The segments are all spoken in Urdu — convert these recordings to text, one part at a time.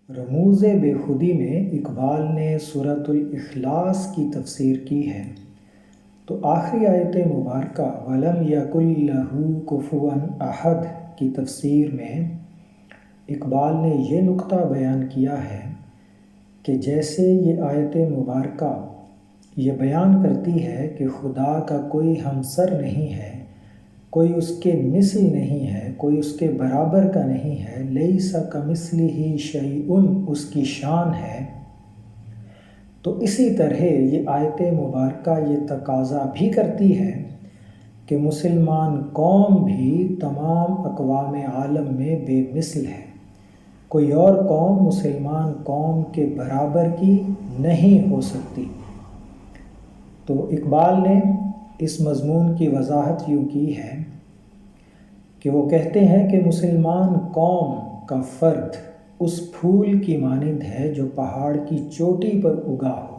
رموز بے خودی میں اقبال نے سورۃ الاخلاص کی تفسیر کی ہے، تو آخری آیت مبارکہ وَلَمْ يَكُنْ لَهُ كُفُوًا أَحَدٌ کی تفسیر میں اقبال نے یہ نقطہ بیان کیا ہے کہ جیسے یہ آیت مبارکہ یہ بیان کرتی ہے کہ خدا کا کوئی ہمسر نہیں ہے، کوئی اس کے مثل نہیں ہے، کوئی اس کے برابر کا نہیں ہے، لیس کمثلہ شیء اس کی شان ہے، تو اسی طرح یہ آیت مبارکہ یہ تقاضا بھی کرتی ہے کہ مسلمان قوم بھی تمام اقوام عالم میں بے مثل ہے، کوئی اور قوم مسلمان قوم کے برابر کی نہیں ہو سکتی۔ تو اقبال نے اس مضمون کی وضاحت یوں کی ہے کہ وہ کہتے ہیں کہ مسلمان قوم کا فرد اس پھول کی مانند ہے جو پہاڑ کی چوٹی پر اگا ہو،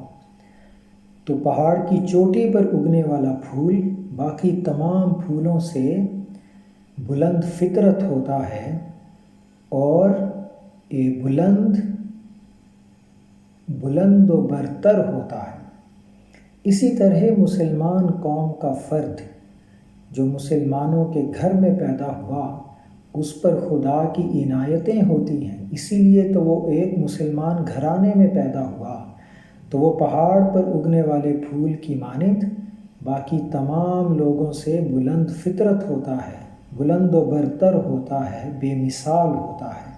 تو پہاڑ کی چوٹی پر اگنے والا پھول باقی تمام پھولوں سے بلند فطرت ہوتا ہے اور یہ بلند و برتر ہوتا ہے۔ اسی طرح مسلمان قوم کا فرد جو مسلمانوں کے گھر میں پیدا ہوا اس پر خدا کی عنایتیں ہوتی ہیں، اسی لیے تو وہ ایک مسلمان گھرانے میں پیدا ہوا، تو وہ پہاڑ پر اگنے والے پھول کی مانند باقی تمام لوگوں سے بلند فطرت ہوتا ہے، بلند و برتر ہوتا ہے، بے مثال ہوتا ہے۔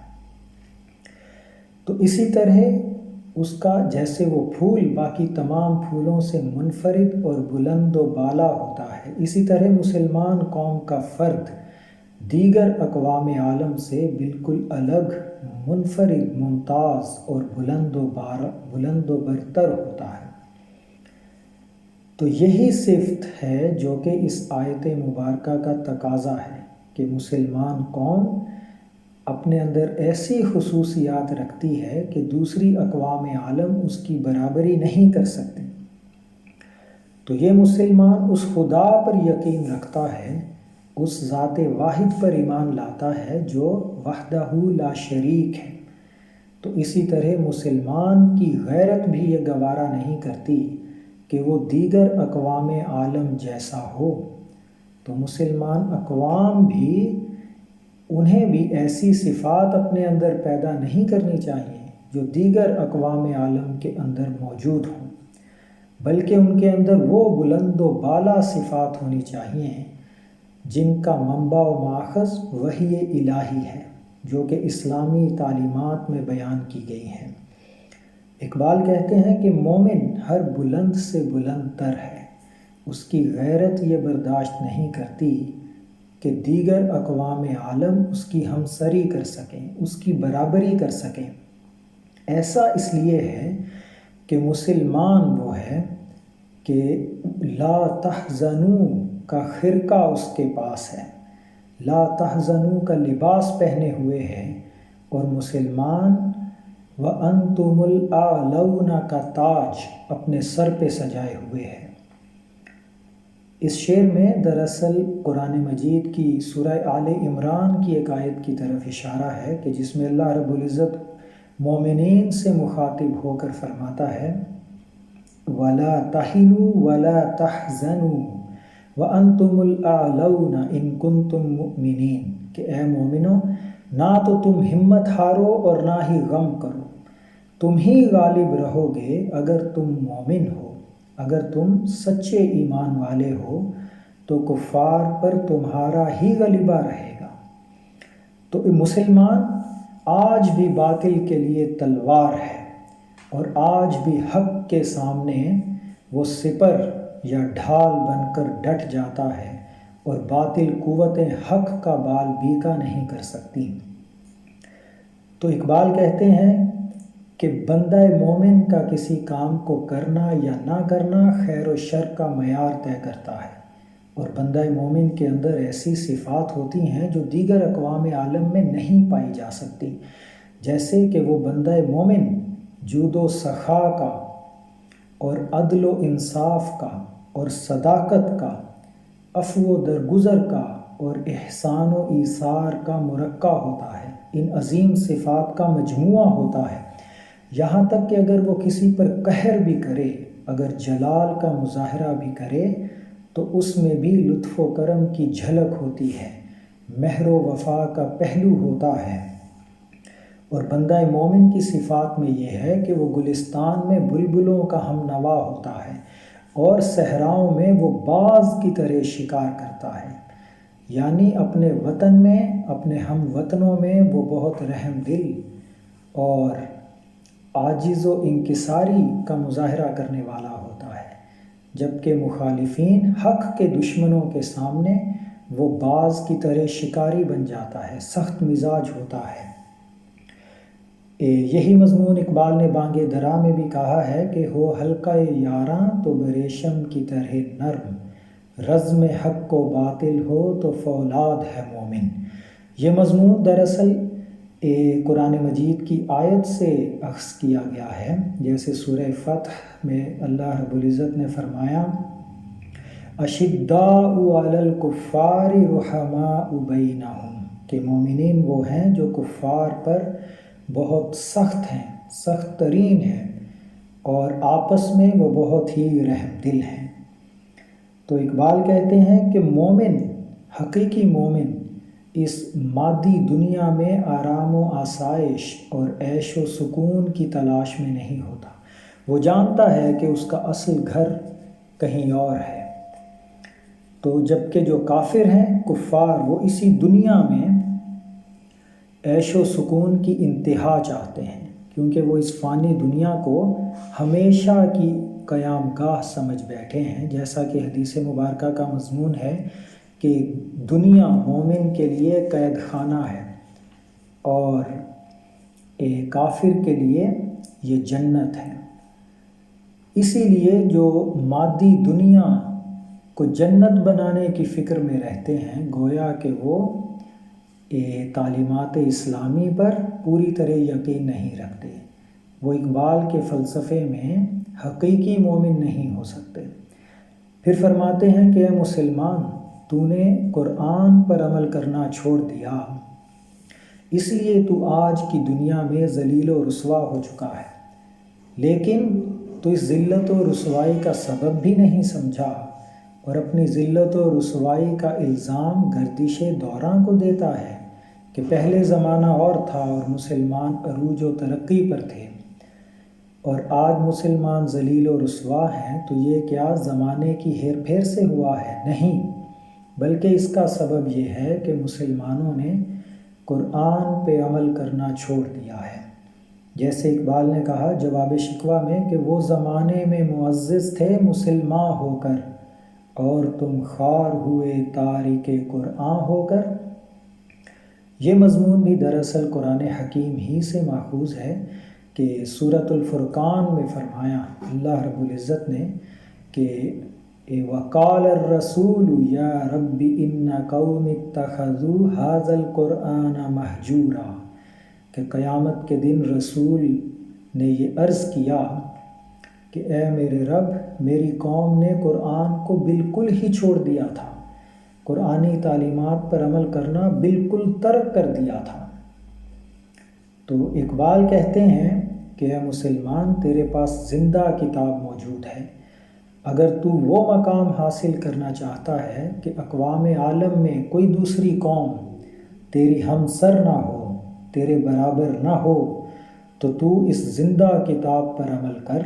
تو اسی طرح اس کا جیسے وہ پھول باقی تمام پھولوں سے منفرد اور بلند و بالا ہوتا ہے، اسی طرح مسلمان قوم کا فرد دیگر اقوام عالم سے بالکل الگ، منفرد، ممتاز اور بلند و برتر ہوتا ہے۔ تو یہی صفت ہے جو کہ اس آیت مبارکہ کا تقاضا ہے کہ مسلمان قوم اپنے اندر ایسی خصوصیات رکھتی ہے کہ دوسری اقوام عالم اس کی برابری نہیں کر سکتی۔ تو یہ مسلمان اس خدا پر یقین رکھتا ہے، اس ذات واحد پر ایمان لاتا ہے جو وحدہ لا شریک ہے۔ تو اسی طرح مسلمان کی غیرت بھی یہ گوارا نہیں کرتی کہ وہ دیگر اقوام عالم جیسا ہو، تو مسلمان اقوام بھی انہیں بھی ایسی صفات اپنے اندر پیدا نہیں کرنی چاہیے جو دیگر اقوام عالم کے اندر موجود ہوں، بلکہ ان کے اندر وہ بلند و بالا صفات ہونی چاہیے جن کا منبع و ماخذ وحی الہی ہے، جو کہ اسلامی تعلیمات میں بیان کی گئی ہیں۔ اقبال کہتے ہیں کہ مومن ہر بلند سے بلند تر ہے، اس کی غیرت یہ برداشت نہیں کرتی کہ دیگر اقوام عالم اس کی ہمسری کر سکیں، اس کی برابری کر سکیں۔ ایسا اس لیے ہے کہ مسلمان وہ ہے کہ لا تحزنوا کا خرقہ اس کے پاس ہے، لا تحزنوا کا لباس پہنے ہوئے ہے، اور مسلمان وَأَنْتُمُ الْأَعْلَوْنَ کا تاج اپنے سر پہ سجائے ہوئے ہے۔ اس شعر میں دراصل قرآن مجید کی سورہ آل عمران کی ایک آیت کی طرف اشارہ ہے کہ جس میں اللہ رب العزت مومنین سے مخاطب ہو کر فرماتا ہے وَلَا تَهِنُوا وَلَا تَحْزَنُوا وَأَنْتُمُ الْأَعْلَوْنَ إِن كُنتُم مُؤْمِنِينَ کہ اے مومنو نہ تو تم ہمت ہارو اور نہ ہی غم کرو، تم ہی غالب رہو گے اگر تم مومن ہو، اگر تم سچے ایمان والے ہو تو کفار پر تمہارا ہی غلبہ رہے گا۔ تو مسلمان آج بھی باطل کے لیے تلوار ہے، اور آج بھی حق کے سامنے وہ سپر یا ڈھال بن کر ڈٹ جاتا ہے، اور باطل قوت حق کا بال بیکا نہیں کر سکتی۔ تو اقبال کہتے ہیں کہ بندہ مومن کا کسی کام کو کرنا یا نہ کرنا خیر و شر کا معیار طے کرتا ہے، اور بندہ مومن کے اندر ایسی صفات ہوتی ہیں جو دیگر اقوام عالم میں نہیں پائی جا سکتی، جیسے کہ وہ بندہ مومن جود و سخا کا اور عدل و انصاف کا اور صداقت کا، عفو و درگزر کا اور احسان و ایثار کا مرقع ہوتا ہے۔ ان عظیم صفات کا مجموعہ ہوتا ہے، یہاں تک کہ اگر وہ کسی پر قہر بھی کرے، اگر جلال کا مظاہرہ بھی کرے تو اس میں بھی لطف و کرم کی جھلک ہوتی ہے، مہر و وفا کا پہلو ہوتا ہے۔ اور بندہ مومن کی صفات میں یہ ہے کہ وہ گلستان میں بلبلوں کا ہم نوا ہوتا ہے اور صحراؤں میں وہ باز کی طرح شکار کرتا ہے، یعنی اپنے وطن میں، اپنے ہم وطنوں میں وہ بہت رحم دل اور عاجز و انکساری کا مظاہرہ کرنے والا ہوتا ہے، جبکہ مخالفین حق کے دشمنوں کے سامنے وہ باز کی طرح شکاری بن جاتا ہے، سخت مزاج ہوتا ہے۔ یہی مضمون اقبال نے بانگ درا میں بھی کہا ہے کہ ہو حلقہ یاراں تو بریشم کی طرح نرم، رزم حق و باطل ہو تو فولاد ہے مومن۔ یہ مضمون دراصل قرآن مجید کی آیت سے اخذ کیا گیا ہے، جیسے سورہ فتح میں اللہ رب العزت نے فرمایا اشداء علی الکفار رحماء بینہم، کہ مومنین وہ ہیں جو کفار پر بہت سخت ہیں، سخت ترین ہیں، اور آپس میں وہ بہت ہی رحم دل ہیں۔ تو اقبال کہتے ہیں کہ مومن، حقیقی مومن اس مادی دنیا میں آرام و آسائش اور عیش و سکون کی تلاش میں نہیں ہوتا، وہ جانتا ہے کہ اس کا اصل گھر کہیں اور ہے۔ تو جبکہ جو کافر ہیں، کفار، وہ اسی دنیا میں عیش و سکون کی انتہا چاہتے ہیں، کیونکہ وہ اس فانی دنیا کو ہمیشہ کی قیام گاہ سمجھ بیٹھے ہیں، جیسا کہ حدیث مبارکہ کا مضمون ہے کہ دنیا مومن کے لیے قید خانہ ہے اور کافر کے لیے یہ جنت ہے۔ اسی لیے جو مادی دنیا کو جنت بنانے کی فکر میں رہتے ہیں، گویا کہ وہ تعلیمات اسلامی پر پوری طرح یقین نہیں رکھتے، وہ اقبال کے فلسفے میں حقیقی مومن نہیں ہو سکتے۔ پھر فرماتے ہیں کہ اے مسلمان، تو نے قرآن پر عمل کرنا چھوڑ دیا، اس لیے تو آج کی دنیا میں ذلیل و رسوا ہو چکا ہے، لیکن تو اس ذلت و رسوائی کا سبب بھی نہیں سمجھا اور اپنی ذلت و رسوائی کا الزام گردش دوراں کو دیتا ہے کہ پہلے زمانہ اور تھا اور مسلمان عروج و ترقی پر تھے، اور آج مسلمان ذلیل و رسوا ہیں، تو یہ کیا زمانے کی ہیر پھیر سے ہوا ہے؟ نہیں، بلکہ اس کا سبب یہ ہے کہ مسلمانوں نے قرآن پہ عمل کرنا چھوڑ دیا ہے۔ جیسے اقبال نے کہا جواب شکوہ میں کہ وہ زمانے میں معزز تھے مسلمان ہو کر، اور تم خوار ہوئے تارک قرآن ہو کر۔ یہ مضمون بھی دراصل قرآن حکیم ہی سے ماخوذ ہے کہ سورۃ الفرقان میں فرمایا اللہ رب العزت نے کہ وَقَالَ الرَّسُولُ يَا رَبِّ إِنَّ قَوْمِ اتَّخَذُوا هَذَا الْقُرْآنَ مَهْجُورًا، کہ قیامت کے دن رسول نے یہ عرض کیا کہ اے میرے رب، میری قوم نے قرآن کو بالکل ہی چھوڑ دیا تھا، قرآنی تعلیمات پر عمل کرنا بالکل ترک کر دیا تھا۔ تو اقبال کہتے ہیں کہ اے مسلمان، تیرے پاس زندہ کتاب موجود ہے، اگر تو وہ مقام حاصل کرنا چاہتا ہے کہ اقوام عالم میں کوئی دوسری قوم تیری ہمسر نہ ہو، تیرے برابر نہ ہو، تو اس زندہ کتاب پر عمل کر۔